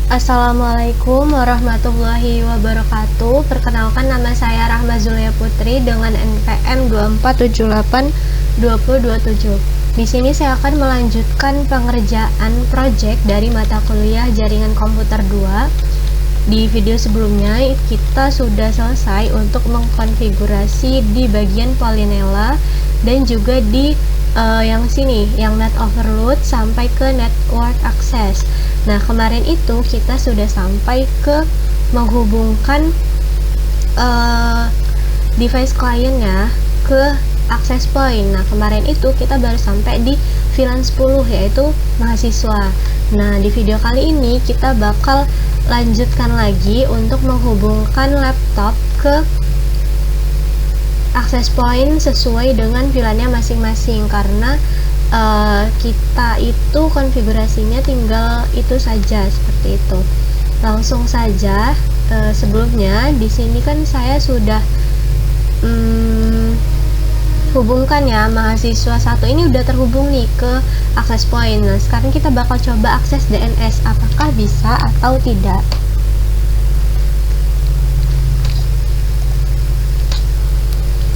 Assalamualaikum warahmatullahi wabarakatuh. Perkenalkan, nama saya Rahma Zulia Putri dengan NPM 24782027. Di sini saya akan melanjutkan pengerjaan proyek dari mata kuliah Jaringan Komputer 2. Di video sebelumnya kita sudah selesai untuk mengkonfigurasi di bagian Polinela dan juga di yang sini, yang net overload sampai ke network access. Nah, kemarin itu kita sudah sampai ke menghubungkan device kliennya ke access point. Nah, kemarin itu kita baru sampai di VLAN 10, yaitu mahasiswa. Nah, di video kali ini kita bakal lanjutkan lagi untuk menghubungkan laptop ke access point sesuai dengan VLAN-nya masing-masing, karena kita itu konfigurasinya tinggal itu saja, seperti itu. Langsung saja, sebelumnya di sini kan saya sudah hubungkan ya, mahasiswa satu ini udah terhubung nih ke access point. Nah, sekarang kita bakal coba akses DNS, apakah bisa atau tidak.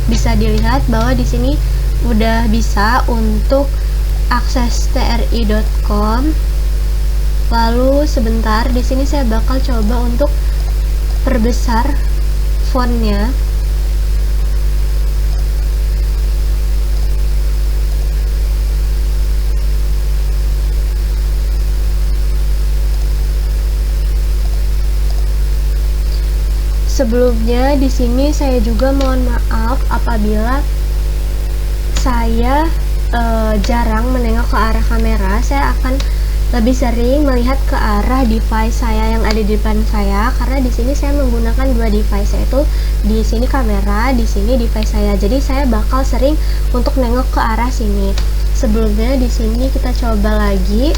Bisa dilihat bahwa di sini udah bisa untuk akses tri.com. Lalu sebentar, di sini saya bakal coba untuk perbesar fontnya. Sebelumnya di sini saya juga mohon maaf apabila saya jarang menengok ke arah kamera. Saya akan lebih sering melihat ke arah device saya yang ada di depan saya, karena di sini saya menggunakan dua device, yaitu di sini kamera, di sini device saya. Jadi saya bakal sering untuk nengok ke arah sini. Sebelumnya di sini kita coba lagi.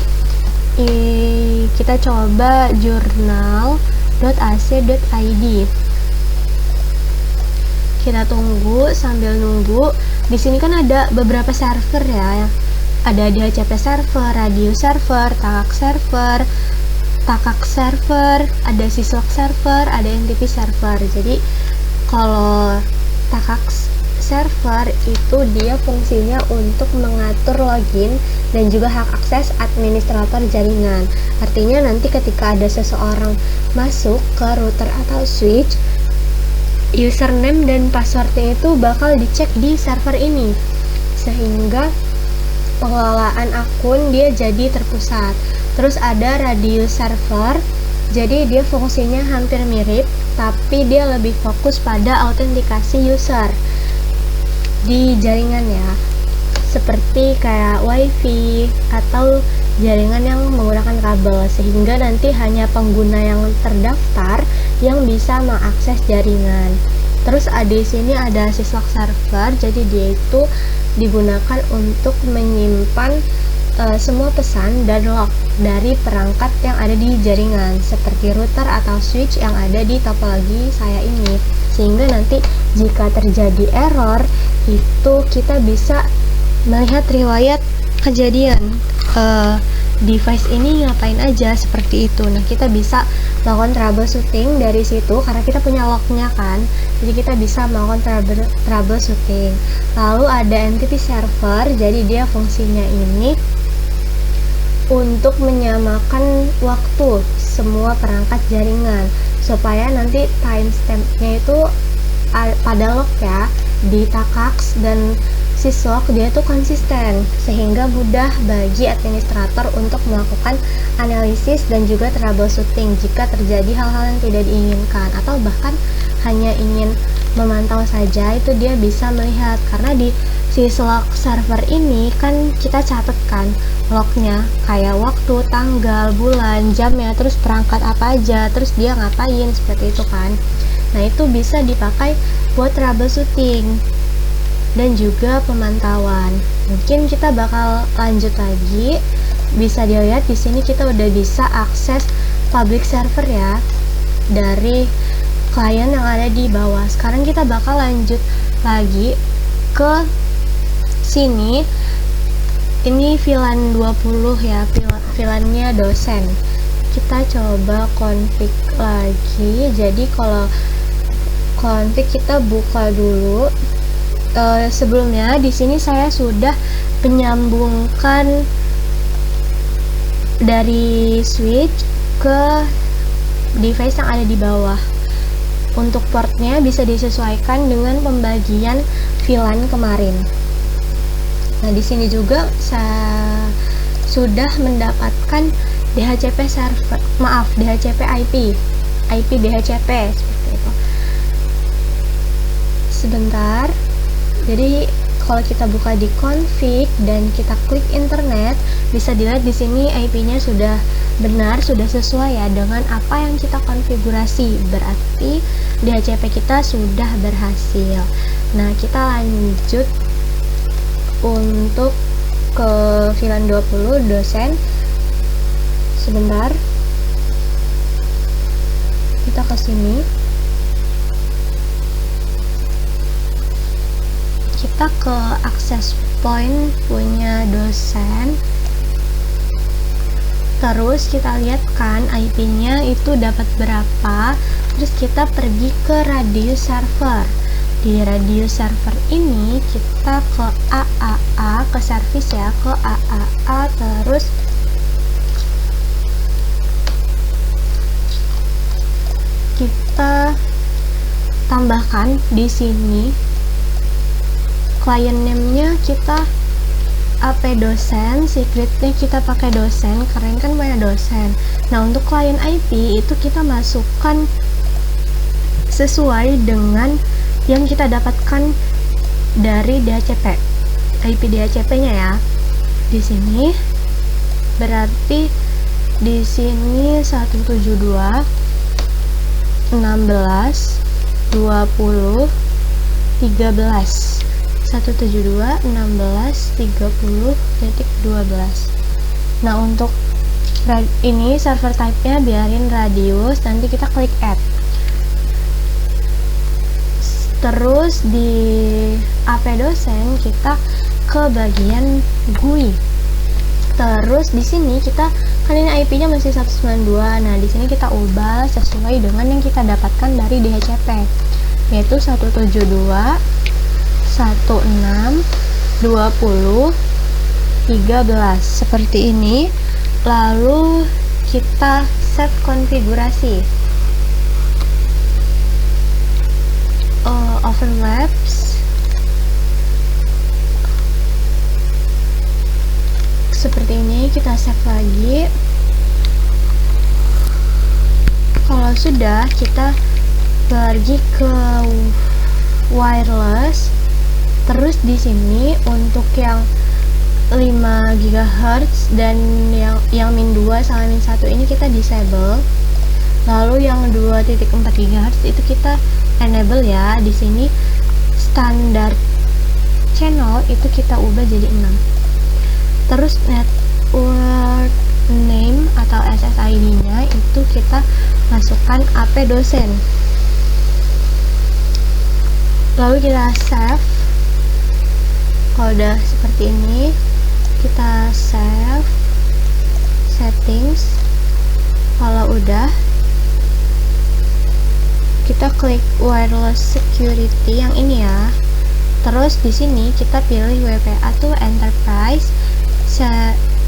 Kita coba jurnal.ac.id. Kita tunggu. Sambil nunggu, di sini kan ada beberapa server ya. Ada DHCP server, radio server, takak server, ada syslog server, ada NTP server. Jadi kalau takak server itu dia fungsinya untuk mengatur login dan juga hak akses administrator jaringan. Artinya nanti ketika ada seseorang masuk ke router atau switch, username dan passwordnya itu bakal dicek di server ini, sehingga pengelolaan akun dia jadi terpusat. Terus ada radio server, jadi dia fungsinya hampir mirip, tapi dia lebih fokus pada autentikasi user di jaringan ya, seperti kayak wifi atau jaringan yang menggunakan kabel, sehingga nanti hanya pengguna yang terdaftar yang bisa mengakses jaringan. Terus di sini ada syslog server, jadi dia itu digunakan untuk menyimpan semua pesan dan log dari perangkat yang ada di jaringan, seperti router atau switch yang ada di topologi saya ini, sehingga nanti jika terjadi error itu kita bisa melihat riwayat kejadian device ini ngapain aja, seperti itu. Nah, kita bisa melakukan troubleshooting dari situ karena kita punya lognya kan, jadi kita bisa melakukan troubleshooting. Lalu ada NTP server, jadi dia fungsinya ini untuk menyamakan waktu semua perangkat jaringan supaya nanti timestampnya itu pada log ya, di takaks dan syslog dia tuh konsisten, sehingga mudah bagi administrator untuk melakukan analisis dan juga troubleshooting jika terjadi hal-hal yang tidak diinginkan, atau bahkan hanya ingin memantau saja, itu dia bisa melihat. Karena di syslog server ini kan kita catatkan lognya, kayak waktu, tanggal, bulan, jamnya, terus perangkat apa aja, terus dia ngapain, seperti itu kan. Nah, itu bisa dipakai buat troubleshooting dan juga pemantauan. Mungkin kita bakal lanjut lagi. Bisa dilihat di sini kita udah bisa akses public server ya dari klien yang ada di bawah. Sekarang kita bakal lanjut lagi ke sini. Ini VLAN 20 ya, VLAN-nya dosen. kita coba config lagi. Jadi kalau config kita buka dulu. Sebelumnya di sini saya sudah menyambungkan dari switch ke device yang ada di bawah. Untuk portnya bisa disesuaikan dengan pembagian VLAN kemarin. Nah, di sini juga saya sudah mendapatkan DHCP server, DHCP IP DHCP seperti itu. Sebentar. Jadi kalau kita buka di config dan kita klik internet, bisa dilihat di sini IP-nya sudah benar, sudah sesuai ya dengan apa yang kita konfigurasi. Berarti DHCP kita sudah berhasil. Nah, kita lanjut untuk ke VLAN 20 dosen. Sebentar. Kita ke sini. Kita ke access point punya dosen, terus kita lihat kan IP-nya itu dapat berapa, terus kita pergi ke radius server. Di radius server ini kita ke AAA, ke service ya, ke AAA, terus kita tambahkan di sini client name-nya kita AP dosen, secretnya kita pakai dosen, karena kan punya dosen. Nah, untuk client IP itu kita masukkan sesuai dengan yang kita dapatkan dari DHCP, IP DHCP-nya ya. Di sini berarti di sini 172 16 20 13 172 16 30.12. Nah, untuk ini server type-nya biarin radius, nanti kita klik add. Terus di AP dosen kita ke bagian GUI. Terus di sini kita kan ini IP-nya masih 192. Nah, di sini kita ubah sesuai dengan yang kita dapatkan dari DHCP, yaitu 172 16 20 13 seperti ini. Lalu kita set konfigurasi overlaps seperti ini. Kita save lagi. Kalau sudah, kita pergi ke wireless. Terus di sini untuk yang 5 GHz dan yang min 2 sama min 1 ini kita disable. Lalu yang 2.4 GHz itu kita enable ya. Di sini standar channel itu kita ubah jadi 6. Terus network name atau SSID-nya itu kita masukkan AP dosen. Lalu kita save. Kalau udah seperti ini, kita save settings. Kalau udah, kita klik wireless security yang ini ya. Terus di sini kita pilih WPA to enterprise.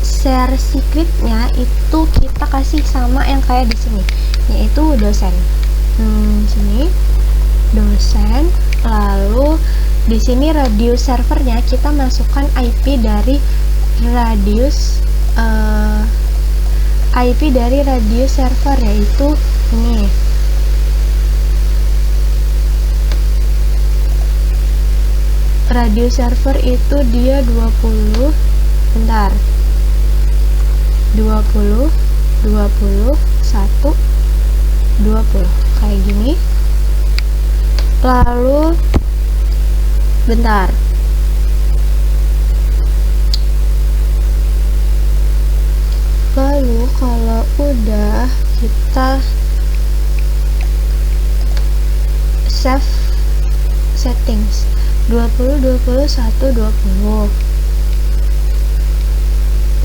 Share secretnya itu kita kasih sama yang kayak di sini, yaitu dosen. Sini dosen. Lalu di sini radius servernya kita masukkan IP dari radius server, yaitu ini. Radius server itu dia 20 20 21 20 kayak gini. Lalu bentar, lalu kalau udah kita save settings 20 21 20.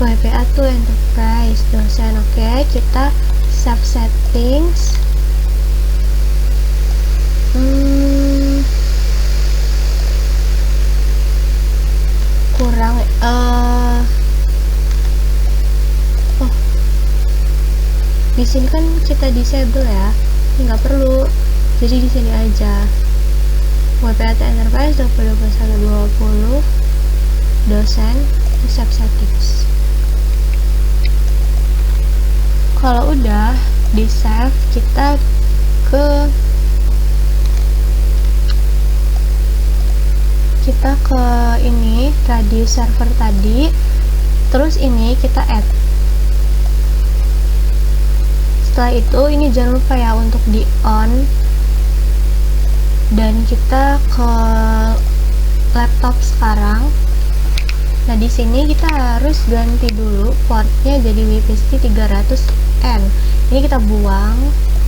WPA to enterprise dosen. Oke, kita save settings. Kurang di sini kan kita disable ya, nggak perlu, jadi di sini aja. WPA to enterprise 2021-20 dosen, save settings. Kalau udah di save, kita ke ini radius server tadi, terus ini kita add. Setelah itu ini jangan lupa ya untuk di on, dan kita ke laptop sekarang. Nah, di sini kita harus ganti dulu portnya jadi WPC 300N. Ini kita buang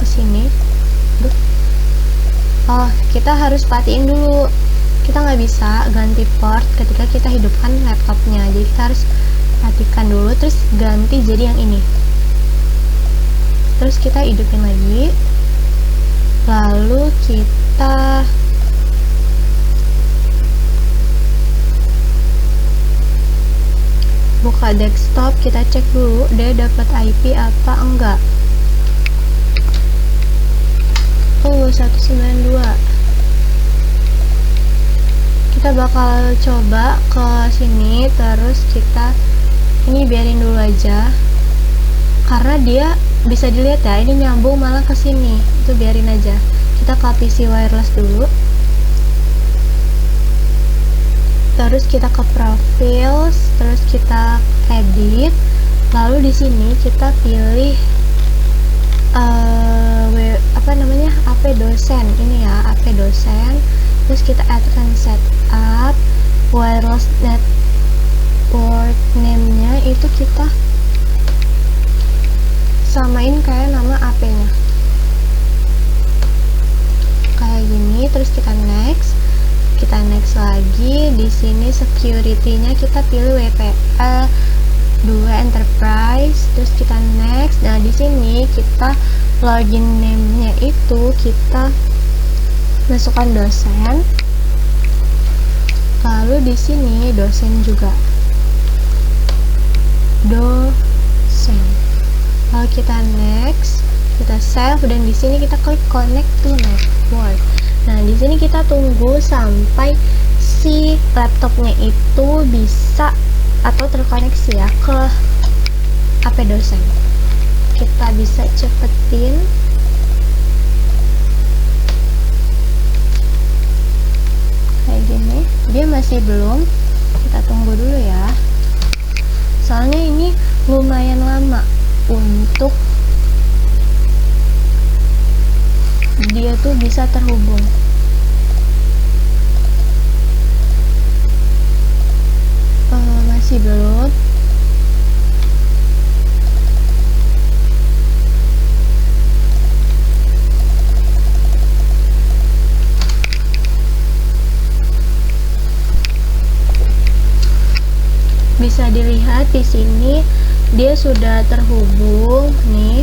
ke sini. Oh, kita harus patiin dulu. Kita nggak bisa ganti port ketika kita hidupkan laptopnya. Jadi kita harus matikan dulu, terus ganti jadi yang ini. Terus kita hidupin lagi. Lalu kita buka desktop, kita cek dulu dia dapat IP apa enggak. Oh, 192. Kita bakal coba ke sini, terus kita ini biarin dulu aja karena dia bisa dilihat ya, ini nyambung malah ke sini. Itu biarin aja. Kita ke PC wireless dulu. Terus kita ke profiles, terus kita edit. Lalu di sini kita pilih AP dosen. Ini ya, AP dosen. Terus kita addkan setup wireless network name-nya itu kita samain kayak nama AP-nya. Kayak gini, terus kita next. Kita next lagi. Di sini security-nya kita pilih WPA 2 enterprise, terus kita next. Nah, di sini kita login name-nya itu kita masukkan dosen. Lalu di sini dosen juga. Dosen. Lalu kita next, kita save, dan di sini kita klik connect to network. Nah, di sini kita tunggu sampai si laptopnya itu bisa atau terkoneksi ya ke AP dosen. Kita bisa cepetin. Kayak gini. Dia masih belum. Kita tunggu dulu ya. Soalnya ini lumayan lama untuk dia tuh bisa terhubung. Masih belum. Bisa dilihat di sini dia sudah terhubung nih.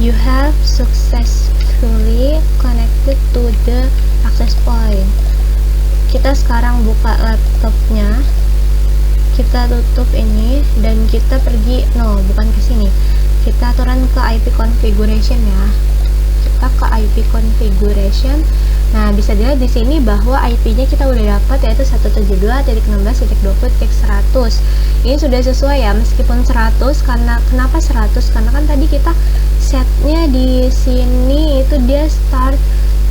You have successfully connected to the access point. Kita sekarang buka laptopnya, kita tutup ini, dan kita pergi, bukan ke sini, kita turun ke IP configuration ya. Kita ke IP configuration. Nah, bisa dilihat di sini bahwa IP-nya kita udah dapat, yaitu 172.16.20.100. Ini sudah sesuai ya, meskipun 100. Kenapa 100? Karena kan tadi kita setnya di sini itu dia start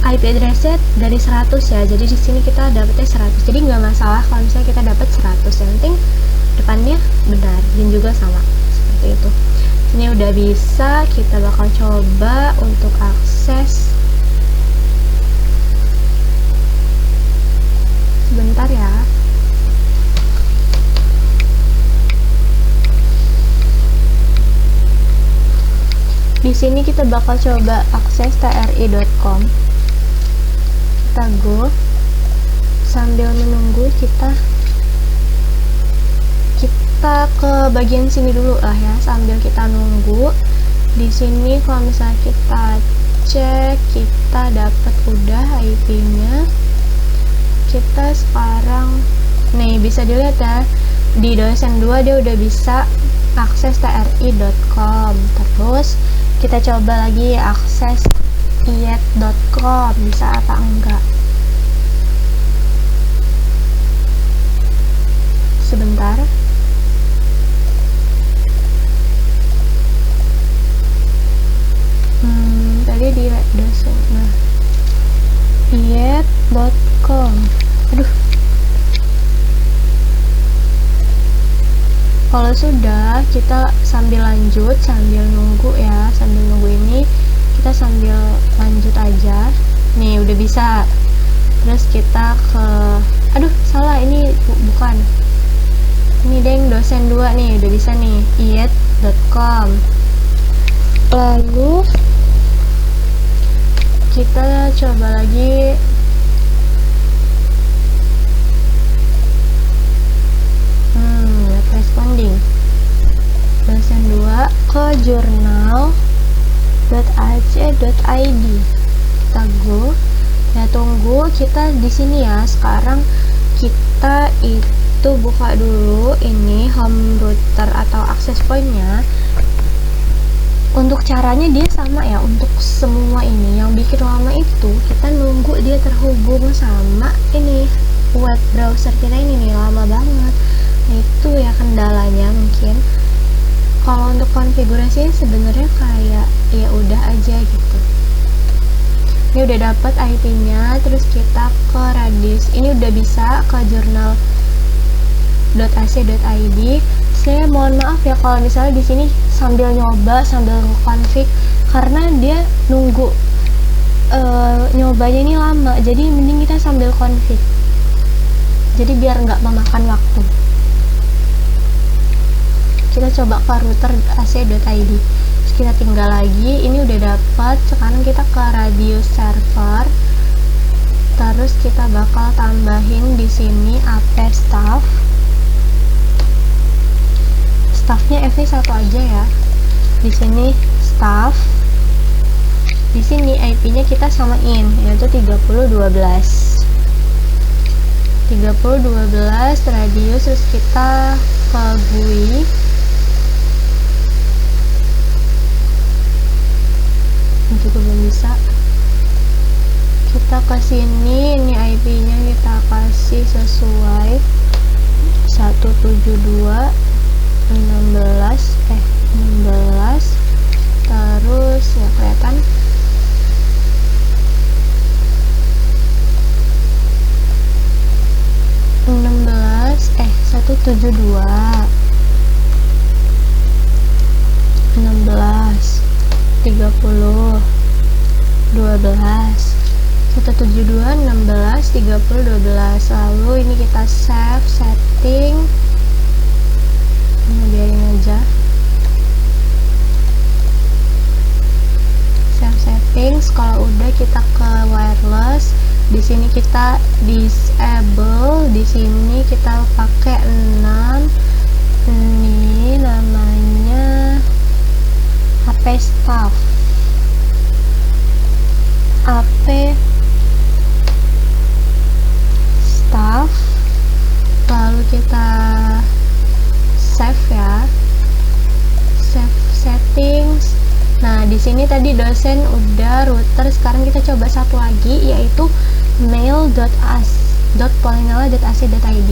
IP address-nya dari 100 ya. Jadi di sini kita dapatnya 100. Jadi nggak masalah kalau misalnya kita dapat 100. Yang penting depannya benar, dan juga sama seperti itu. Ini udah bisa, kita bakal coba untuk akses. Sebentar ya. Di sini kita bakal coba akses tri.com. Kita go. Sambil menunggu kita kita ke bagian sini dulu lah ya, sambil kita nunggu. Di sini kalau misalnya kita cek, kita dapat udah IP-nya. Kita sekarang nih bisa dilihat ya, di dosen 2 dia udah bisa akses tri.com. Terus kita coba lagi akses iet.com, bisa apa enggak. Sebentar. Tadi di dosen. Nah, iet.com. Aduh. Kalau sudah, kita sambil lanjut, sambil nunggu ya, sambil nunggu ini kita sambil lanjut aja. Nih udah bisa. Terus kita ke, aduh salah, ini bukan. Ini deng, dosen 2 nih udah bisa nih, iet.com. Lalu kita coba lagi responding dosen 2 ke jurnal.ac.id. Kita go ya, tunggu kita di sini ya. Sekarang kita itu buka dulu ini home router atau access point-nya. Untuk caranya dia sama ya, untuk semua ini yang bikin lama itu kita nunggu dia terhubung sama ini web browser kita ini nih, lama banget. Nah itu ya kendalanya mungkin. Kalau untuk konfigurasinya sebenarnya kayak ya udah aja gitu. Ini udah dapat IP-nya, terus kita ke radius. Ini udah bisa ke jurnal.ac.id. Saya mohon maaf ya kalau misalnya di sini sambil nyoba, sambil nge-config, karena dia nunggu nyobanya ini lama. Jadi mending kita sambil config. Jadi biar nggak memakan waktu. Kita coba ke router ac.id. Kita tinggal lagi, ini udah dapat. Sekarang kita ke radius server. Terus kita bakal tambahin di sini ap staff. Staffnya F satu aja ya. Di sini staff. Di sini IP-nya kita samain, yaitu 3012. 3012 radius, terus kita ke GUI. Ini juga belum bisa. Kita ke sini, ini IP-nya kita kasih sesuai 172 16 terus ya kelihatan 172 16 30 12 172 16 30 12. Lalu ini kita save setting. Ini biarin aja. Save settings. Kalau udah kita ke wireless. Di sini kita disable. Di sini kita pakai 6. Ini namanya HP staff. AP staff. Lalu kita save ya, save settings. Nah di sini tadi dosen udah, router. Sekarang kita coba satu lagi, yaitu mail.polinela.ac.id.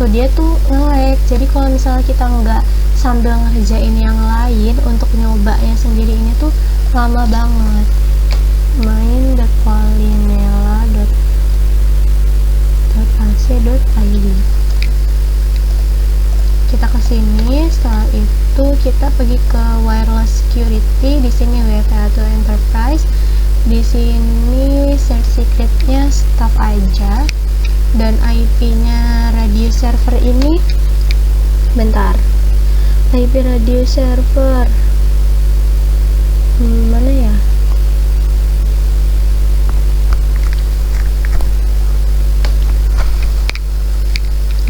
Tuh dia tuh nge-lag. Jadi kalau misalnya kita nggak sambil ngerjain yang lain, untuk nyobanya sendiri ini tuh lama banget. main.polinela.ac.id. Kita ke sini. Setelah itu kita pergi ke wireless security. Di sini WPA to enterprise. Di sini search secretnya staff aja. Dan IP-nya radio server ini, bentar, IP radio server mana ya?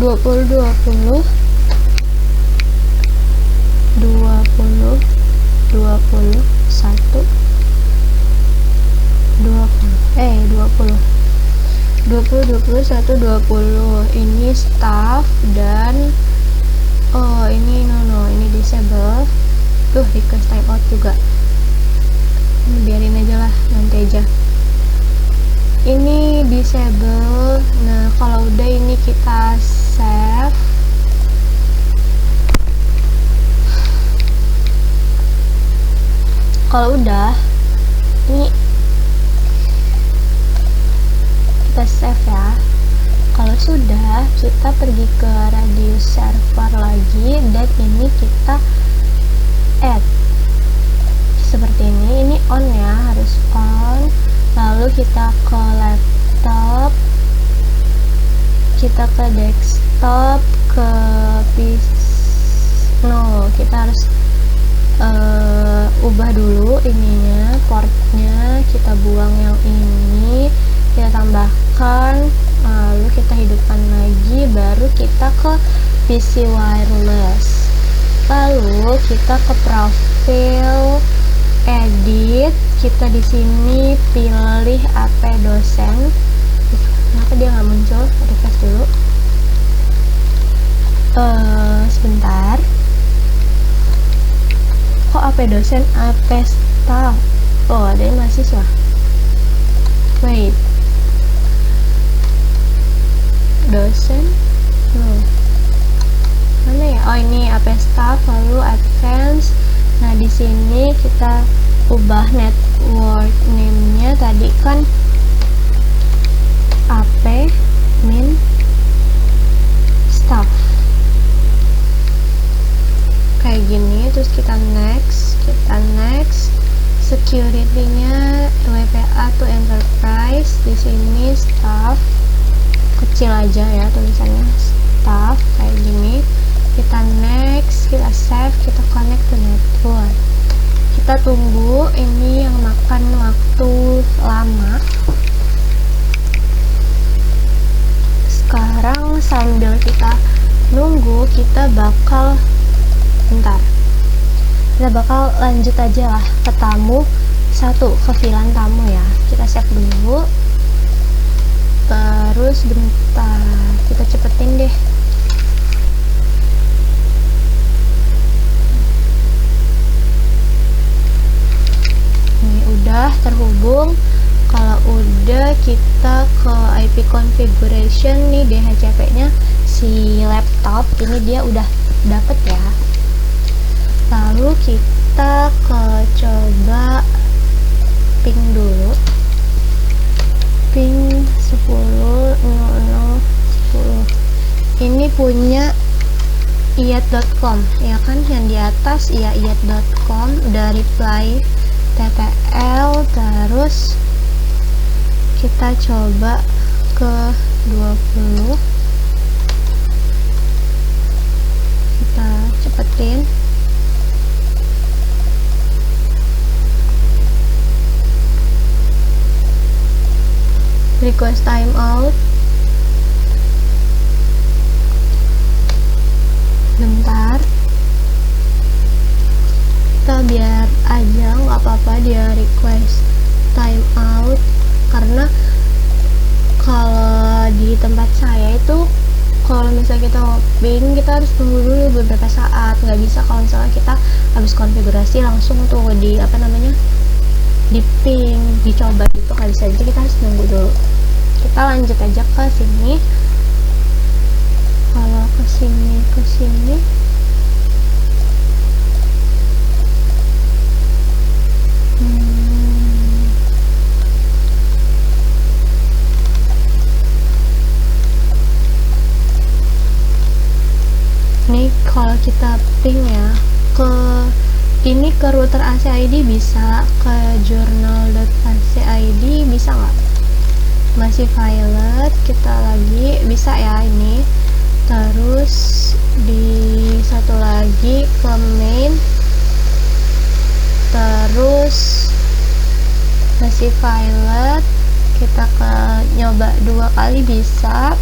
20 20 20 20 1 20 1 20 ini staff dan ini ini disable. Request timeout juga, ini biarin aja lah, nanti aja. Ini disable. Nah, kalau udah ini kita save. Kalau udah, ini kita save ya. Kalau sudah, kita pergi ke radius server lagi dan ini kita add seperti ini on ya, harus on. Lalu kita ke laptop, kita ke desktop, ke kita harus ubah dulu ininya, portnya kita buang yang ini, kita tambahkan, lalu kita hidupkan lagi, baru kita ke PC wireless. Lalu kita ke profil, edit, kita di sini pilih AP dosen. Kenapa dia nggak muncul? Refresh dulu. Sebentar. Kok AP dosen, AP staff? Oh, ada yang mahasiswa. Wait. Dosen? No. Mana ya? Oh, ini AP staff, lalu advance. Nah, di sini kita ubah network name-nya, tadi kan AP min staff. Kayak gini, terus kita next, security-nya WPA to enterprise, di sini staff kecil aja ya tulisannya, staff kayak gini. Kita next, kita save, kita connect to network. Kita tunggu, ini yang makan waktu lama. Sekarang sambil kita nunggu, kita bakal lanjut aja lah ke tamu satu, ke VLAN tamu ya. Kita save dulu, terus bentar kita cepetin deh. Ini udah terhubung. Kalau udah, kita ke IP configuration nih, DHCP nya si laptop ini dia udah dapet ya. Lalu kita coba ping dulu, ping 10.00.10. ini punya iyat.com ya kan, yang di atas ya, iyat.com udah reply TTL. Terus kita coba ke 20, kita cepetin. Request timeout, bentar, kita biar aja nggak apa-apa dia request timeout, karena kalau di tempat saya itu kalau misalnya kita ping, kita harus tunggu dulu beberapa saat, nggak bisa kalau misalnya kita habis konfigurasi langsung tuh di di ping, dicoba gitu nggak bisa, jadi kita harus nunggu dulu. Kita lanjut aja ke sini. Kalau ke sini nih, kalau kita ping ya ke ini, ke router ACID bisa, ke journal.acid bisa nggak? Masih violet, kita lagi bisa ya ini. Terus di satu lagi ke main, terus masih violet, kita ke nyoba 2 kali bisa.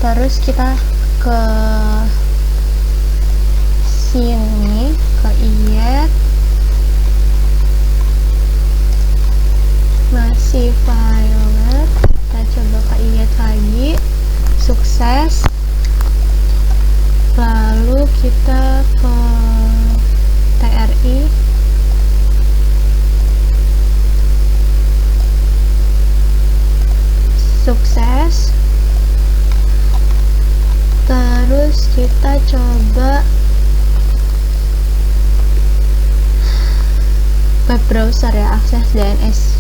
Terus kita ke sini, ke iet, masih violet, kita coba ke iet lagi, sukses. Lalu kita ke TRI, sukses. Terus kita coba web browser ya, akses DNS.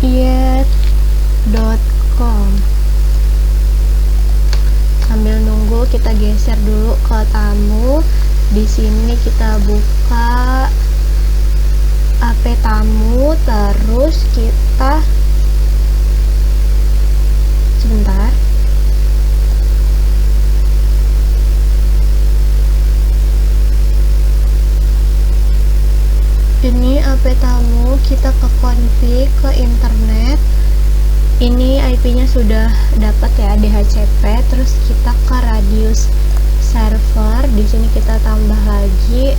iet.com. Sambil nunggu kita geser dulu ke tamu. Di sini kita buka AP tamu, terus kita sebentar. Ini AP tamu, kita ke config, ke internet. Ini IP-nya sudah dapat ya, DHCP. Terus kita ke radius server. Di sini kita tambah lagi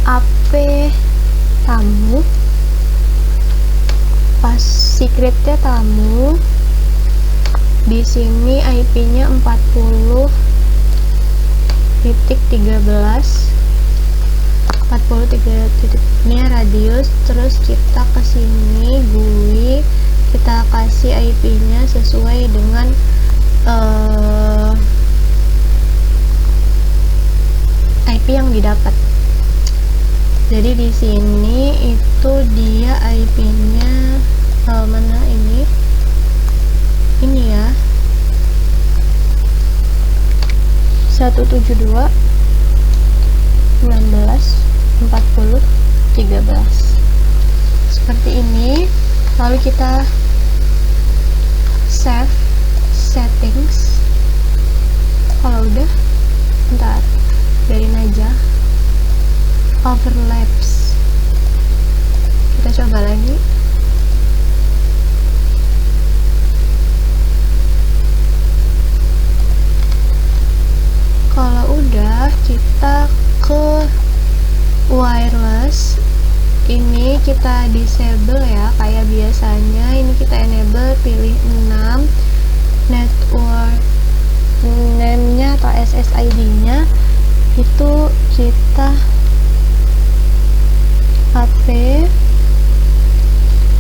AP tamu, pas secretnya tamu. Di sini IP-nya 40.13 radius. Terus kita ke sini GUI, kita kasih IP-nya sesuai dengan IP yang didapat. Jadi di sini itu dia IP-nya mana ini ya, 172.16.40.13 seperti ini. Lalu kita save settings. Kalau udah, ntar biarin aja. Overlaps, kita coba lagi. Kalau udah, kita ke wireless. Ini kita disable ya, kayak biasanya. Ini kita enable, pilih 6, network name-nya atau SSID-nya itu kita AP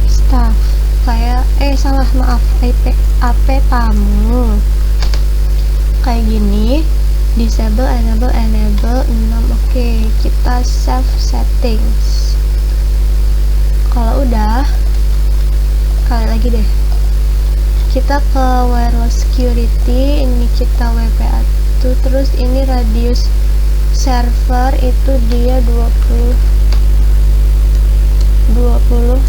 staff, kayak AP tamu kayak gini. Disable, enable 6. Oke, kita save settings. Kalau udah, kali lagi deh, kita ke wireless security. Ini kita WPA2. Terus ini radius server itu dia 21 20.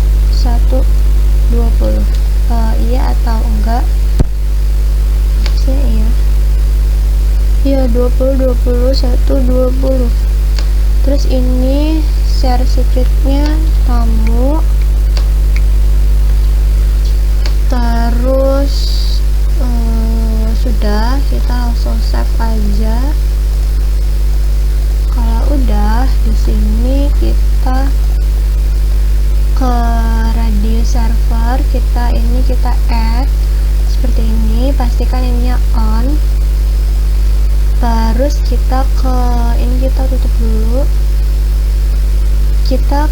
Iya atau enggak sih? Iya 20 21 20. Terus ini share secretnya tamu. Terus sudah, kita langsung save aja. Kalau udah, di sini kita ke radius server, kita add seperti ini, pastikan ininya on. Terus kita ke ini, kita tutup dulu. Kita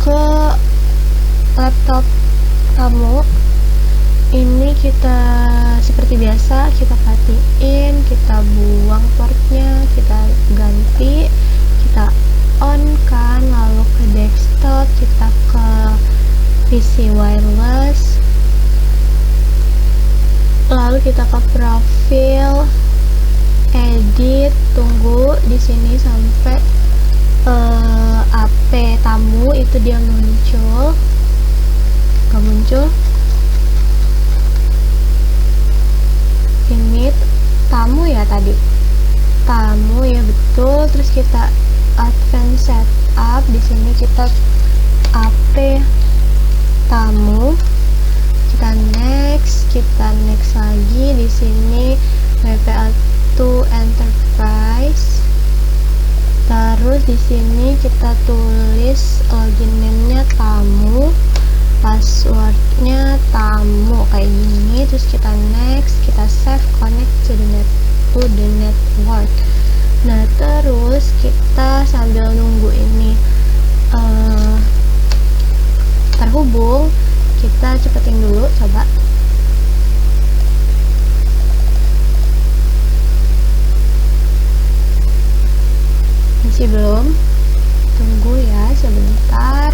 ke laptop tamu. Ini kita seperti biasa, kita matiin, kita buang portnya, kita ganti, kita on kan, lalu ke desktop, kita ke PC wireless, lalu kita ke profil, edit, tunggu di sini sampai AP tamu itu dia muncul. Gak muncul. Ini tamu ya, tadi tamu ya, betul. Terus kita advanced setup. Di sini kita AP tamu, kita next lagi. Di sini WPA2 enterprise. Terus di sini kita tulis login name-nya tamu, passwordnya tamu kayak gini. Terus kita next, kita save, connect to the network. Nah, terus kita sambil nunggu ini terhubung, kita cepetin dulu, coba. Masih belum? Tunggu ya sebentar.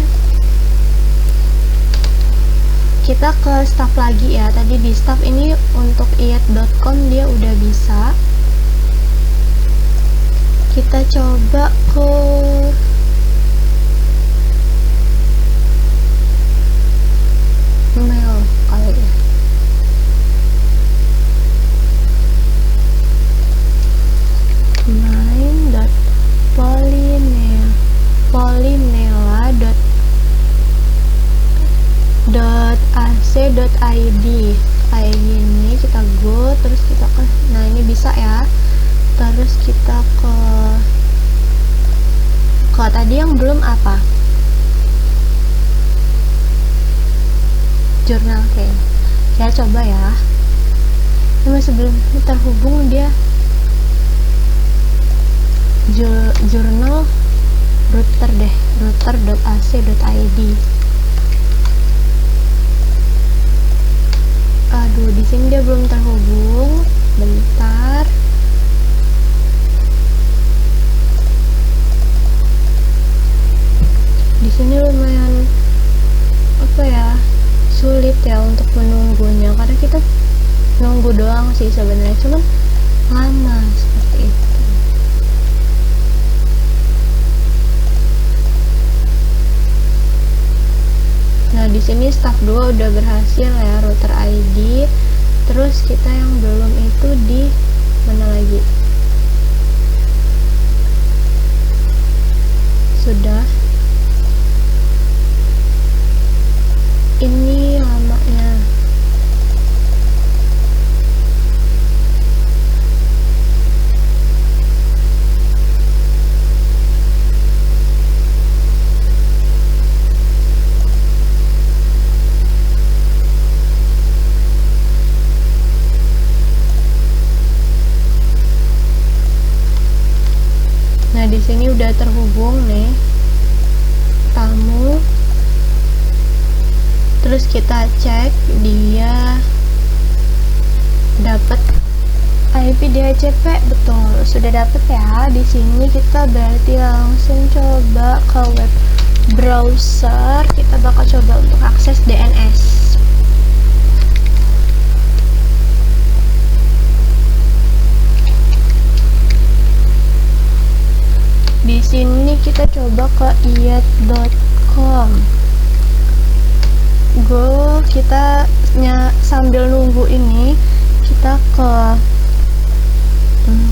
Kita ke staff lagi ya. Tadi di staff ini untuk iat.com dia udah bisa. Kita coba ke mail kali ya. polinela.ac.id kayak gini. Kita go, terus kita ke, nah ini bisa ya. Terus kita ke tadi yang belum apa, jurnal kayak ya, coba ya. Ini sebelum terhubung dia jurnal router deh, router.ac.id. Aduh, di sini dia belum terhubung. Bentar. Di sini lumayan apa ya, sulit ya untuk menunggunya, karena kita nunggu doang sih sebenarnya, cuman lama seperti itu. Nah, di sini staff 2 udah berhasil ya, router ID. Terus kita yang belum itu di mana lagi? Sudah. Ini lamanya. Nah, di sini udah terhubung nih tamu. Terus kita cek dia dapat IP DHCP, betul, sudah dapat ya. Di sini kita berarti langsung coba ke web browser. Kita bakal coba untuk akses DNS. Di sini kita coba ke iat.com. Go, kita sambil nunggu ini kita ke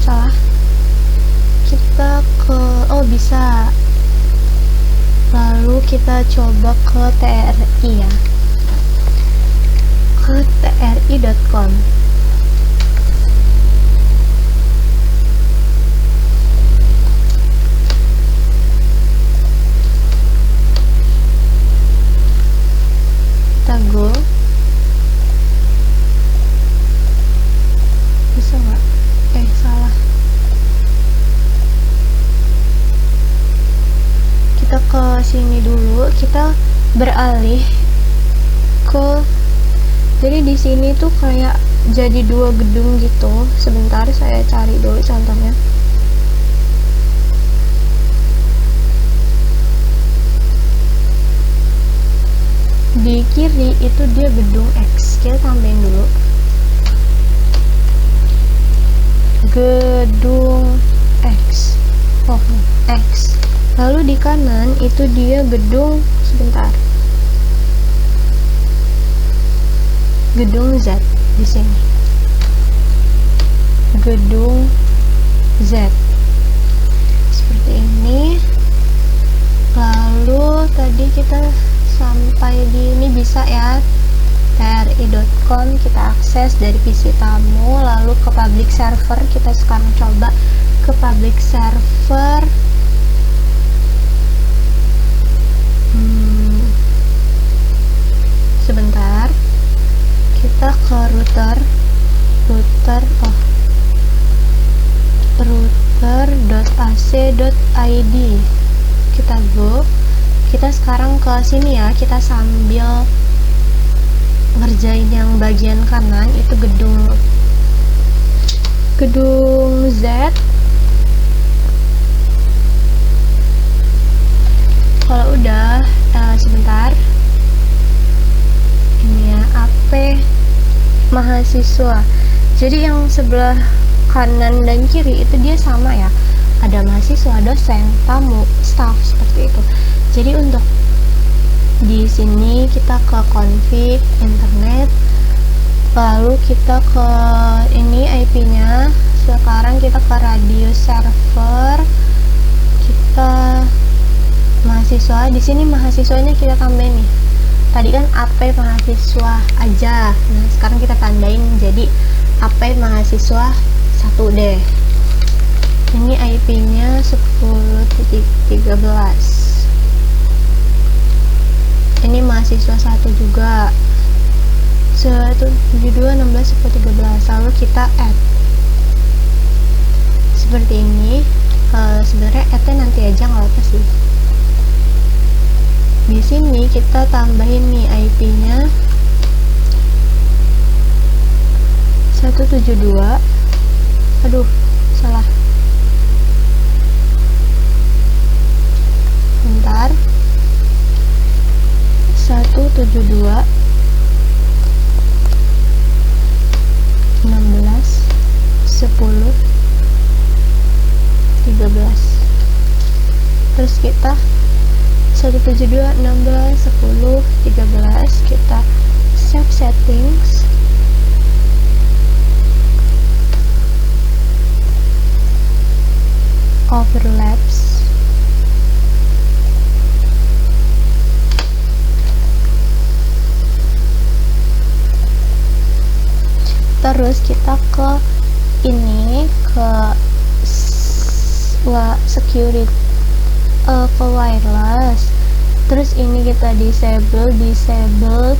salah. Kita ke bisa. Lalu kita coba ke TRI ya. Ke tri.com. Go, bisa nggak? Salah. Kita ke sini dulu, kita beralih ke, jadi di sini tuh kayak jadi 2 gedung gitu. Sebentar saya cari dulu contohnya. Di kiri itu dia gedung X. Kita tambahin dulu gedung X. X. Lalu di kanan itu dia gedung, sebentar, gedung Z. Di sini gedung Z seperti seperti ini. Lalu tadi kita sampai di ini bisa ya, tri.com kita akses dari PC tamu, lalu ke public server. Kita sekarang coba ke public server. Sebentar, kita ke router.ac.id. Kita go. Kita sekarang ke sini ya, kita sambil ngerjain yang bagian kanan itu gedung Z. Kalau udah sebentar, ini ya, AP mahasiswa. Jadi yang sebelah kanan dan kiri itu dia sama ya, ada mahasiswa, dosen, tamu, staff, seperti itu. Jadi untuk di sini kita ke config internet, lalu kita ke ini IP-nya. Sekarang kita ke radius server, kita mahasiswa. Di sini mahasiswanya kita tambahin nih. Tadi kan AP mahasiswa aja. Nah, sekarang kita tandain jadi AP mahasiswa 1D. Ini IP-nya 10.13. Ini mahasiswa 1 juga, 172.16.10.13. lalu kita add seperti ini. Sebenarnya add-nya nanti aja, nggak apa sih. Di sini kita tambahin nih IP-nya 172. Aduh, salah. Bentar. 172 16 10 13. Terus kita 172 16 10 13, kita save settings. Overlaps. Terus kita ke ini, ke security, ke wireless. Terus ini kita disable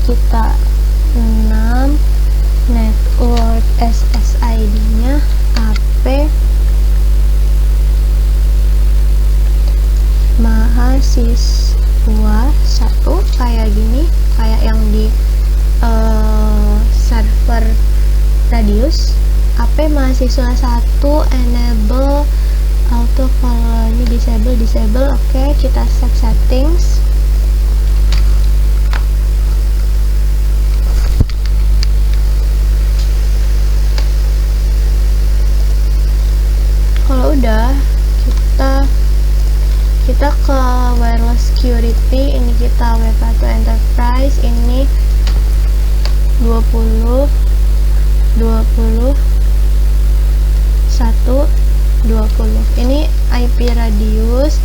kita 6 network SSID nya AP mahasiswa 1, kayak gini, kayak yang di server radius. AP mahasiswa 1 enable auto, kalau ini disable. Oke, kita save settings. Kalau udah, kita ke wireless security. Ini kita WP1 enterprise, ini 20 1 20. Ini IP radius,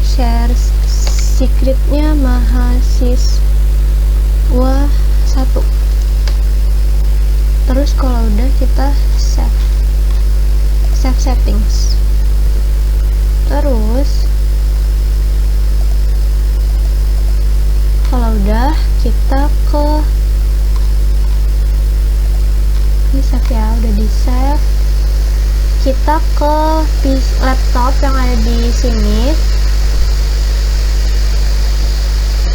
share secretnya mahasiswa 1. Terus kalau udah, kita save settings. Terus kalau udah, kita ke ini save ya, udah di save. Kita ke laptop yang ada di sini.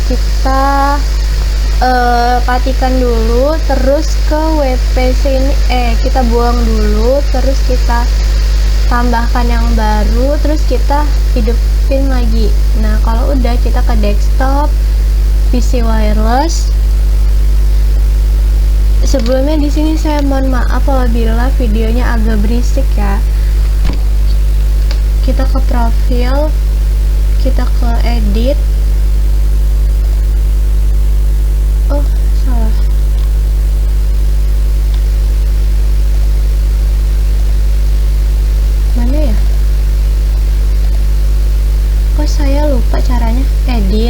Kita matikan dulu, terus ke WPC ini kita buang dulu, terus kita tambahkan yang baru, terus kita hidupin lagi. Nah, kalau udah, kita ke desktop, PC wireless. Sebelumnya di sini saya mohon maaf apabila videonya agak berisik ya. Kita ke profil, kita ke edit. Oh, salah. Mana ya?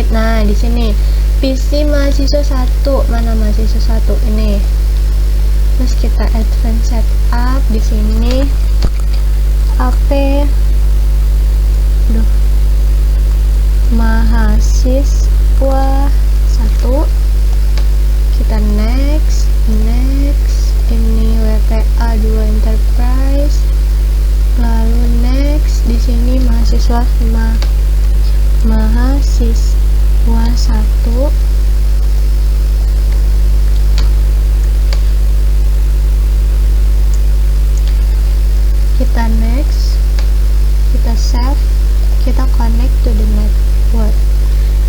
Nah, di sini PC mahasiswa 1, mana mahasiswa 1 ini. Terus kita advance setup di sini AP mahasiswa 1, kita next, ini WPA 2 enterprise, lalu next di sini mahasiswa 1, kita next, kita save, kita connect to the network.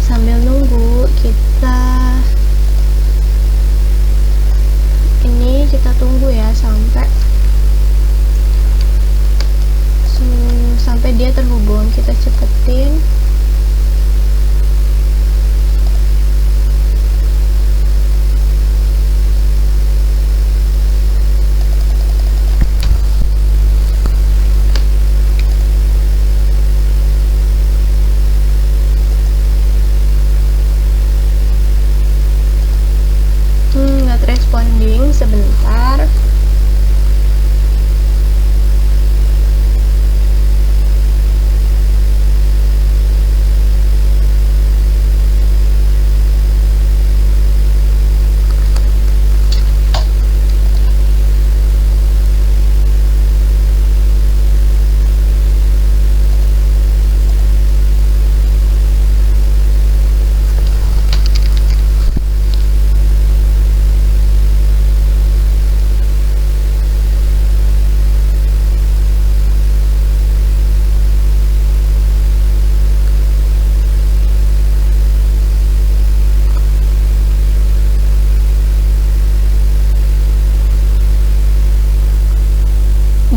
Sambil nunggu kita tunggu ya sampai dia terhubung. Kita cepetin. Not responding, sebentar.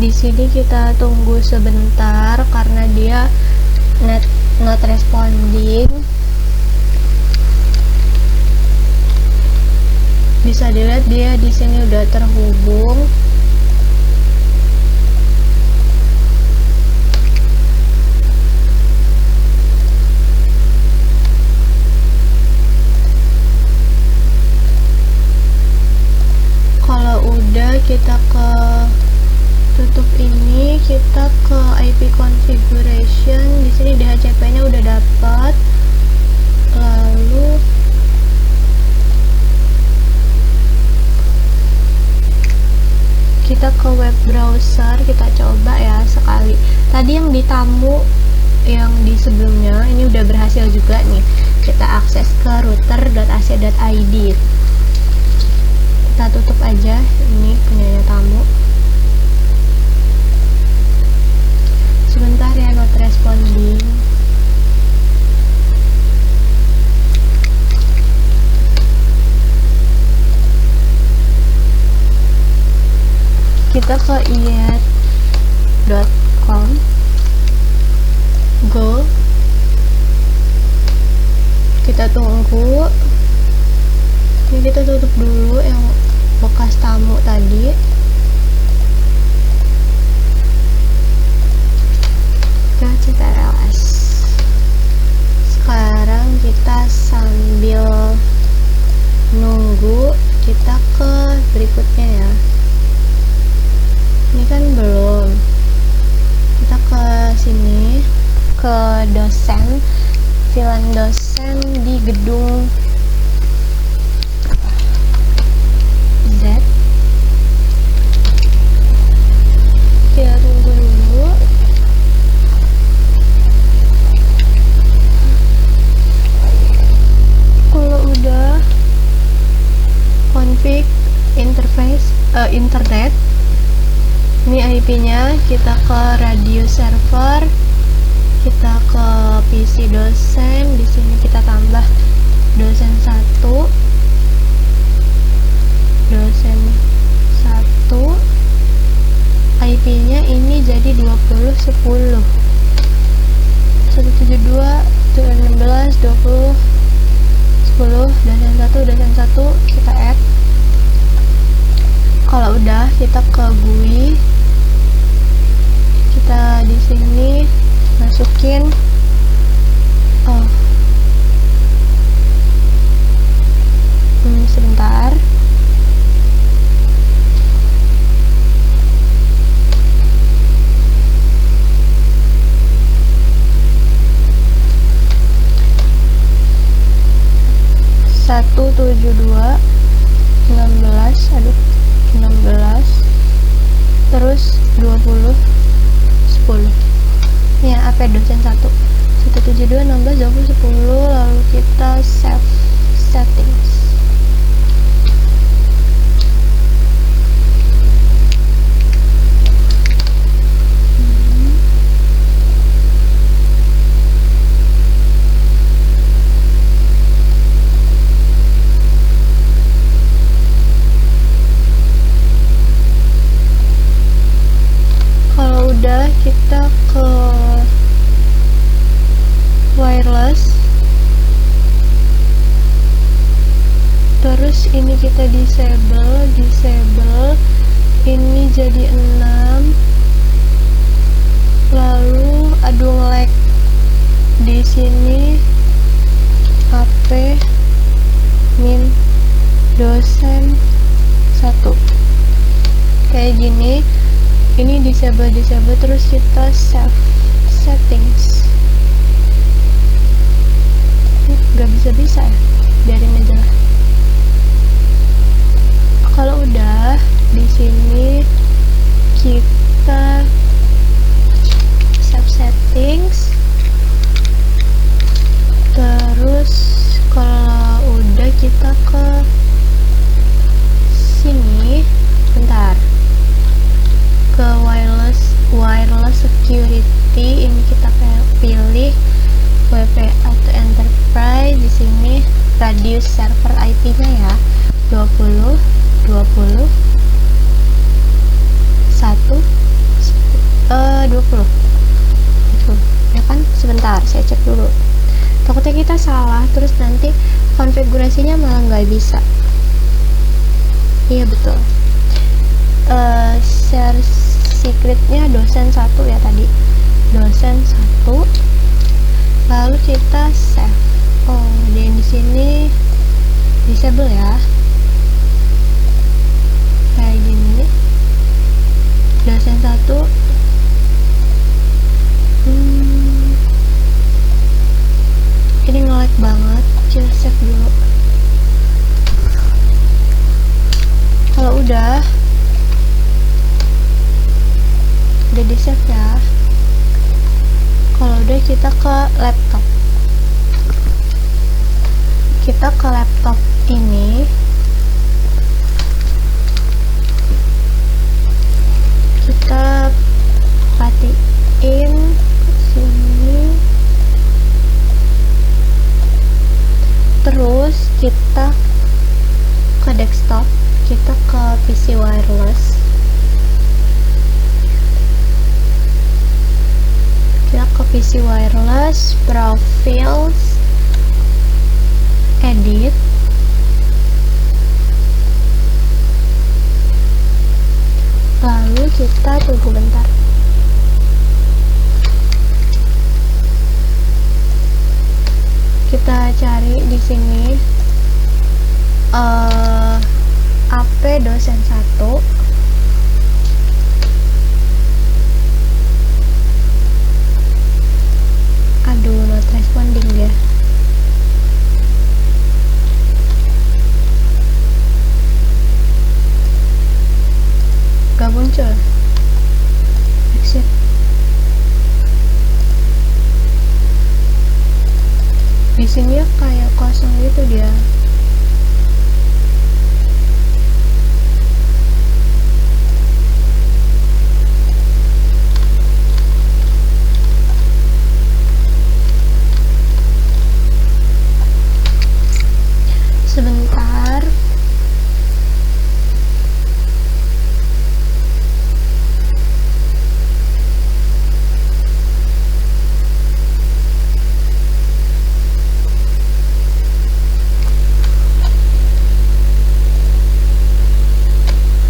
Di sini kita tunggu sebentar karena dia not responding. Bisa dilihat dia di sini udah terhubung. Kalau udah, kita ke tutup ini, kita ke IP configuration. Di sini DHCP-nya udah dapat. Lalu kita ke web browser, kita coba ya sekali. Tadi yang di tamu yang di sebelumnya ini udah berhasil juga nih. Kita akses ke router.ac.id. Kita tutup aja, ini punyanya tamu. Sebentar ya, not responding. Kita ke iet.com, go, kita tunggu. Ini kita tutup dulu yang bekas tamu tadi. CTRLS. Sekarang kita sambil nunggu, kita ke berikutnya ya. Ini kan belum. Kita ke sini, ke dosen, VLAN dosen di gedung Z. Kita tunggu dulu. Kalau udah config internet, ini IP-nya, kita ke radio server, kita ke PC dosen. Di sini kita tambah dosen 1, IP-nya ini jadi 20.10 172.16.20.10 dosen 1 kita add. Kalau udah, kita ke GUI, kita di sini masukin 16 terus 20 10. Ya, AP dosen 1 172 16 20 10. Lalu kita save settings. Udah, kita ke wireless, terus ini kita disable ini jadi 6. Lalu aduh nge-lag di sini. HP min dosen 1 kayak gini. Ini disable terus kita save settings. Gak bisa ya, biarin aja lah. Kalau udah di sini kita save settings, terus kalau udah kita ke sini, bentar, ke wireless security. Ini kita pilih WP atau enterprise. Di sini radius server IP-nya ya 20 1 20 ya kan. Sebentar, saya cek dulu, takutnya kita salah terus nanti konfigurasinya malah nggak bisa. Iya betul. Share secretnya dosen 1 ya tadi, dosen 1. Lalu kita save. Oh, dan di sini disable ya, kayak gini, dosen 1. Ini nge-lag banget, coba save dulu. Kalau udah di save ya. Kalau udah kita ke laptop. Ini kita patiin sini, terus kita ke desktop, kita ke PC wireless, profile, edit, lalu kita tunggu bentar. Kita cari di sini AP dosen 1. Aduh, not responding dia. Gak muncul. Exit. Di sini ya kayak kosong gitu dia. Sebentar.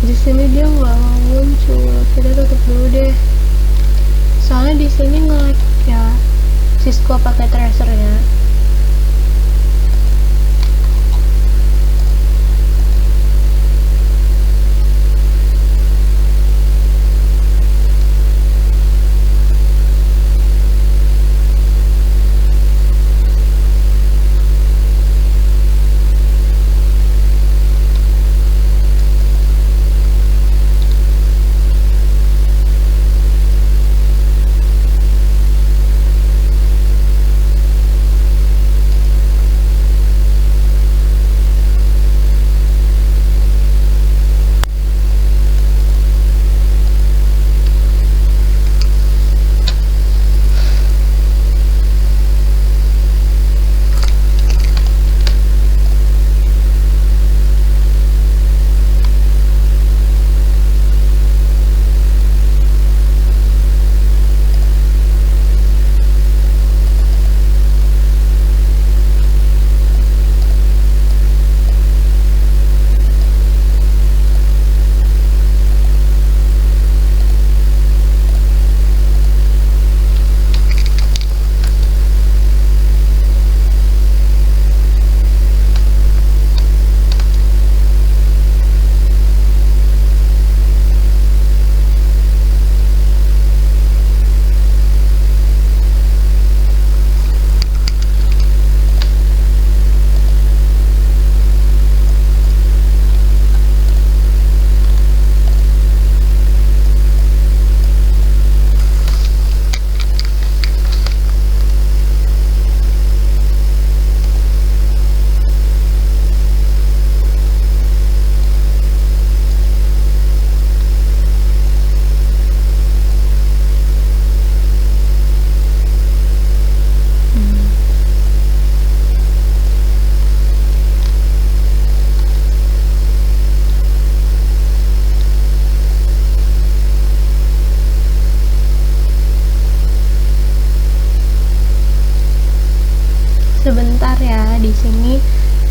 Di sini dia nggak mau muncul. Kita tutup dulu deh. Soalnya di sini nge-lag ya. Cisco pakai tracernya. sini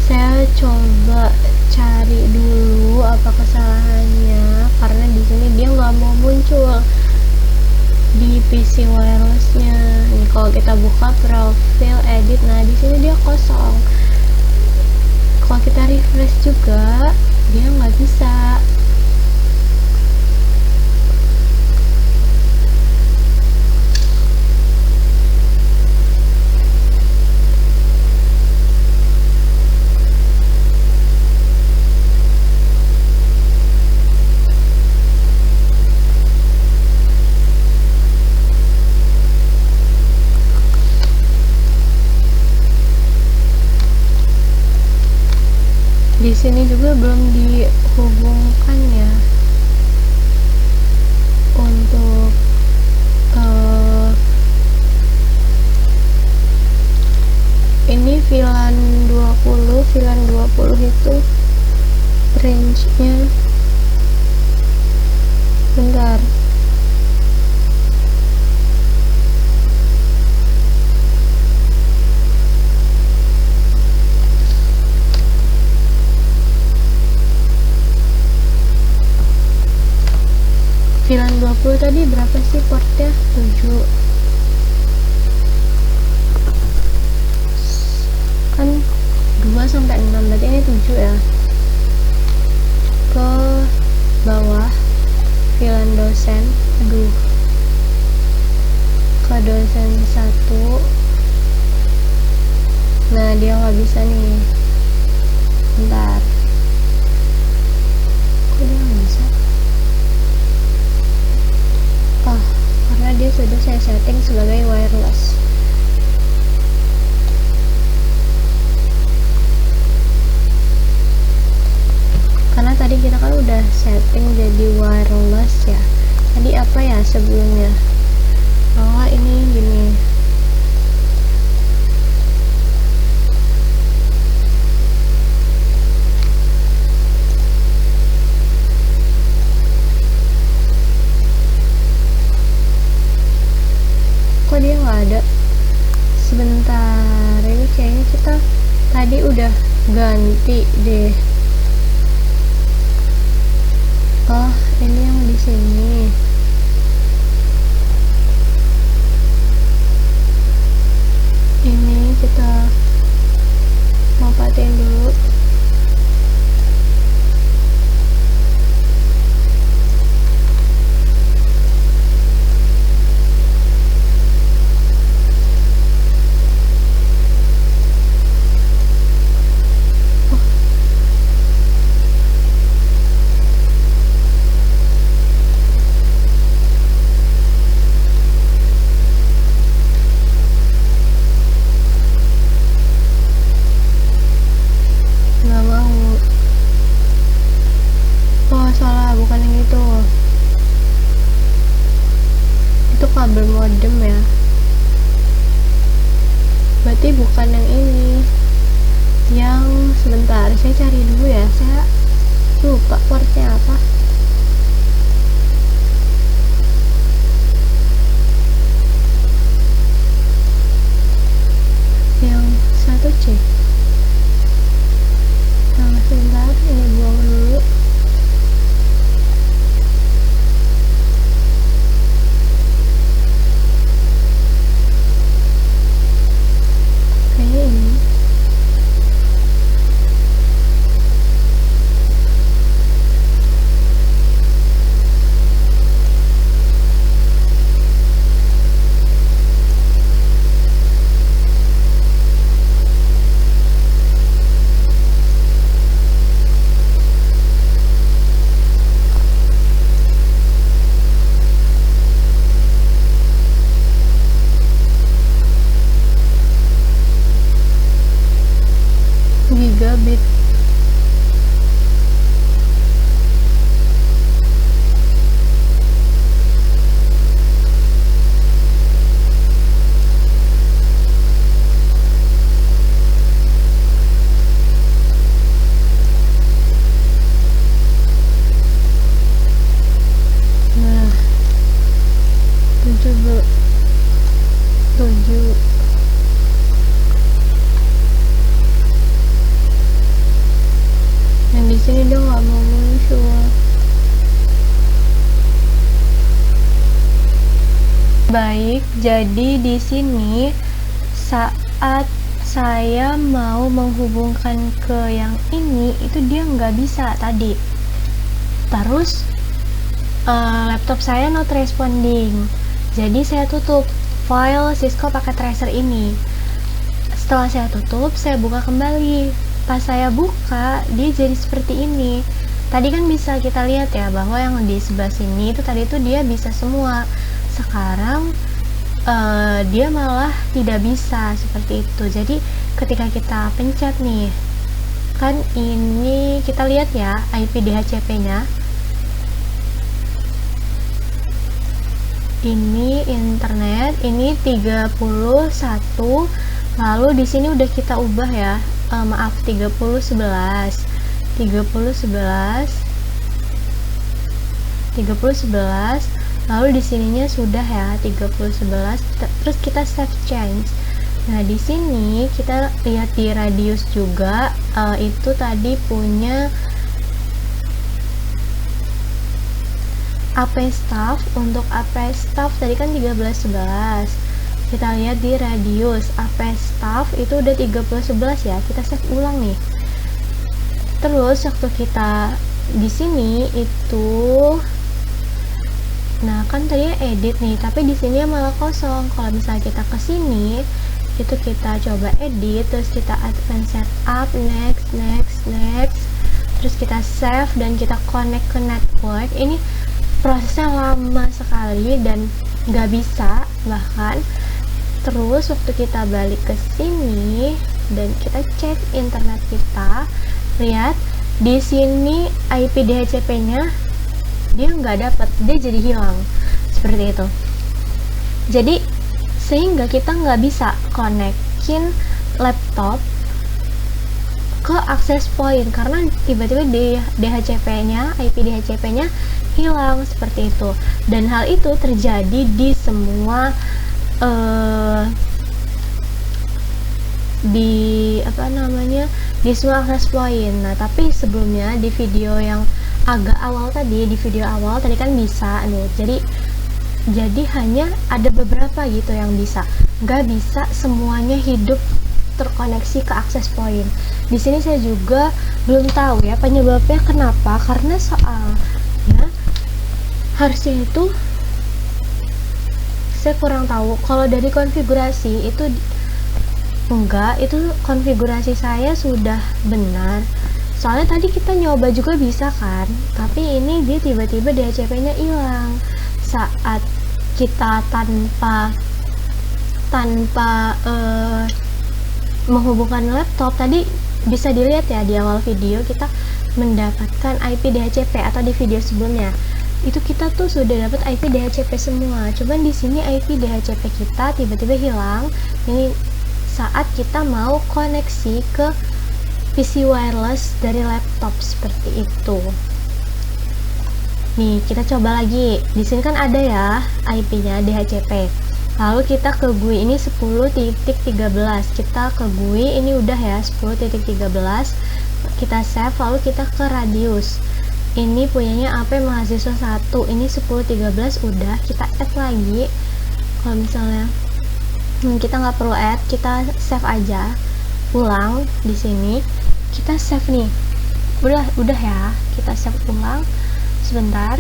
saya coba cari dulu apa kesalahannya, karena di sini dia nggak mau muncul di PC wirelessnya. Nih kalau kita buka profil edit, nah di sini dia kosong. Kalau kita refresh juga dia nggak bisa. Di sini juga belum dihubungkan ya untuk ini VLAN 20 itu range-nya bentar. VLAN 20 tadi berapa sih portnya? 7 kan, 2 sampai 6, berarti ini 7 ya. Ke bawah VLAN dosen, aduh, ke dosen 1. Nah dia nggak bisa nih, bentar, kok dia nggak bisa? Oh, karena dia sudah saya setting sebagai wireless. Karena tadi kita kan udah setting jadi wireless ya. Tadi apa ya sebelumnya? Oh ini gini. Kok dia nggak ada? Sebentar, ini kayaknya kita tadi udah ganti deh. Oh, ini yang di sini. Ini kita mau patiin dulu. Nggak mau. Oh salah, bukan yang itu. Itu kabel modem ya. Berarti bukan yang ini. Yang sebentar, saya cari dulu ya. Saya lupa portnya apa. Yang 1C. Nah, sebentar, ini buang dulu. Kayaknya ini. sini dia nggak mau muncul. Baik, jadi di sini saat saya mau menghubungkan ke yang ini, itu dia nggak bisa tadi. Terus laptop saya not responding. Jadi saya tutup file Cisco Packet Tracer ini. Setelah saya tutup, saya buka kembali. Pas saya buka, dia jadi seperti ini. Tadi kan bisa kita lihat ya bahwa yang di sebelah sini itu tadi itu dia bisa semua. Sekarang dia malah tidak bisa seperti itu. Jadi ketika kita pencet nih, kan ini kita lihat ya IP DHCP-nya. Ini internet, ini 31, lalu di sini udah kita ubah ya, maaf 3011, lalu di sininya sudah ya 3011, terus kita save change. Nah di sini kita lihat di radius juga, itu tadi punya AP staff. Untuk AP staff tadi kan 1311, kita lihat di radius AP staff itu udah 3011 ya, kita save ulang nih. Terus waktu kita di sini itu, nah kan tadi edit nih, tapi di sini malah kosong. Kalau misalnya kita ke sini itu kita coba edit, terus kita advance setup, next, terus kita save dan kita connect ke network. Ini prosesnya lama sekali dan nggak bisa bahkan. Terus waktu kita balik ke sini dan kita cek internet kita, lihat di sini IP DHCP-nya dia nggak dapat, dia jadi hilang seperti itu. Jadi sehingga kita nggak bisa konekin laptop ke access point karena tiba-tiba DHCP-nya, IP DHCP-nya hilang seperti itu. Dan hal itu terjadi di semua di semua access point. Nah tapi sebelumnya di video yang agak awal tadi, kan bisa nih. Jadi hanya ada beberapa gitu yang bisa, nggak bisa semuanya hidup terkoneksi ke access point. Di sini saya juga belum tahu ya penyebabnya kenapa, karena soalnya harusnya itu saya kurang tahu. Kalau dari konfigurasi itu enggak, itu konfigurasi saya sudah benar. Soalnya tadi kita nyoba juga bisa kan, tapi ini dia tiba-tiba DHCP-nya hilang saat kita tanpa menghubungkan laptop. Tadi bisa dilihat ya di awal video kita mendapatkan IP DHCP, atau di video sebelumnya itu kita tuh sudah dapat IP DHCP semua. Cuman di sini IP DHCP kita tiba-tiba hilang. Ini saat kita mau koneksi ke PC wireless dari laptop seperti itu. Nih kita coba lagi. Di sini kan ada ya IP-nya DHCP. Lalu kita ke GUI ini 10.13. Kita ke GUI ini udah ya 10.13. Kita save, lalu kita ke radius. Ini punyanya AP mahasiswa 1. Ini 10.13 udah, kita add lagi. Kalau misalnya kita nggak perlu add, kita save aja. Ulang di sini. Kita save nih. Udah ya. Kita save ulang. Sebentar.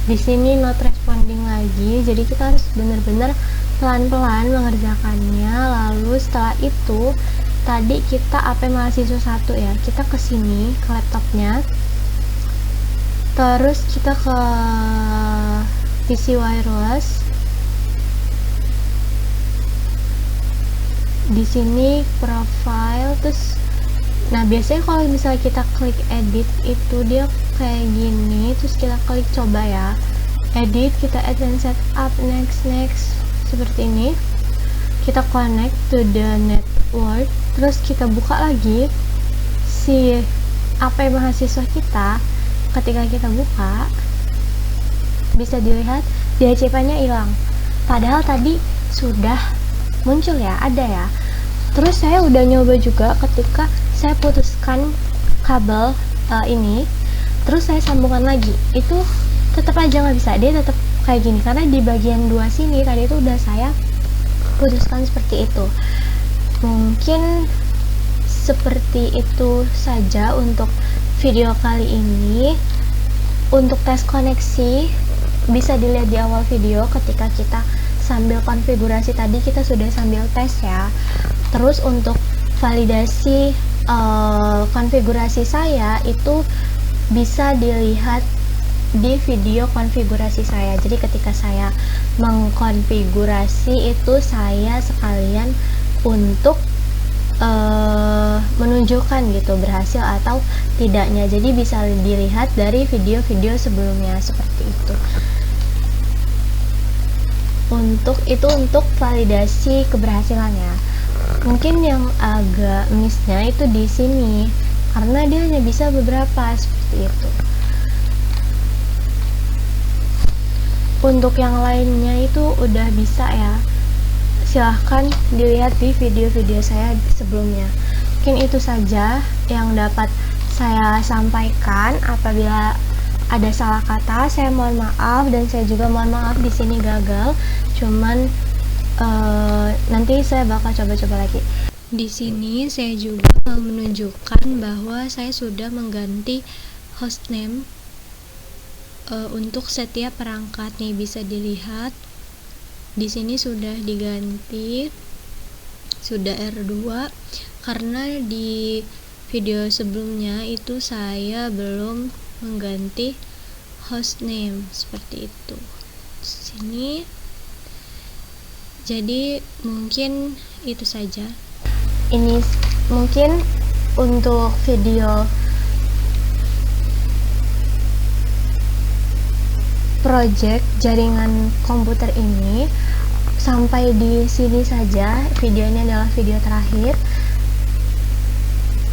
Di sini not responding lagi, jadi kita harus benar-benar pelan-pelan mengerjakannya. Lalu setelah itu tadi kita AP mahasiswa 1 ya, kita ke sini ke laptopnya, terus kita ke PC wireless. Di sini profile, terus nah biasanya kalau misalnya kita klik edit itu dia kayak gini, terus kita klik coba ya edit, kita add and set up, next seperti ini. Kita connect to the network, terus kita buka lagi si AP mahasiswa kita. Ketika kita buka bisa dilihat DHCP-nya hilang, padahal tadi sudah muncul ya, ada ya. Terus saya udah nyoba juga ketika saya putuskan kabel ini, terus saya sambungkan lagi, itu tetap aja nggak bisa, dia tetap kayak gini karena di bagian 2 sini tadi itu udah saya putuskan seperti itu. Mungkin seperti itu saja untuk video kali ini. Untuk tes koneksi bisa dilihat di awal video, ketika kita sambil konfigurasi tadi kita sudah sambil tes ya. Terus untuk validasi konfigurasi saya itu bisa dilihat di video konfigurasi saya. Jadi ketika saya mengkonfigurasi itu saya sekalian untuk menunjukkan gitu berhasil atau tidaknya, jadi bisa dilihat dari video-video sebelumnya seperti itu. Untuk validasi keberhasilannya. Mungkin yang agak missnya itu di sini karena dia hanya bisa beberapa seperti itu. Untuk yang lainnya itu udah bisa ya, silahkan dilihat di video-video saya sebelumnya. Mungkin itu saja yang dapat saya sampaikan. Apabila ada salah kata, saya mohon maaf, dan saya juga mohon maaf di sini gagal. Cuman nanti saya bakal coba-coba lagi. Di sini saya juga mau menunjukkan bahwa saya sudah mengganti hostname untuk setiap perangkat nih, bisa dilihat. Di sini sudah diganti, sudah R2, karena di video sebelumnya itu saya belum mengganti hostname seperti itu. Sini. Jadi mungkin itu saja. Ini mungkin untuk video project jaringan komputer ini. Sampai di sini saja, video ini adalah video terakhir.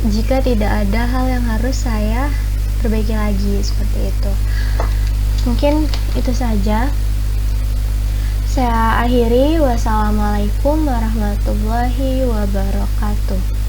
Jika tidak ada hal yang harus saya perbaiki lagi seperti itu. Mungkin itu saja. Saya akhiri. Wassalamualaikum warahmatullahi wabarakatuh.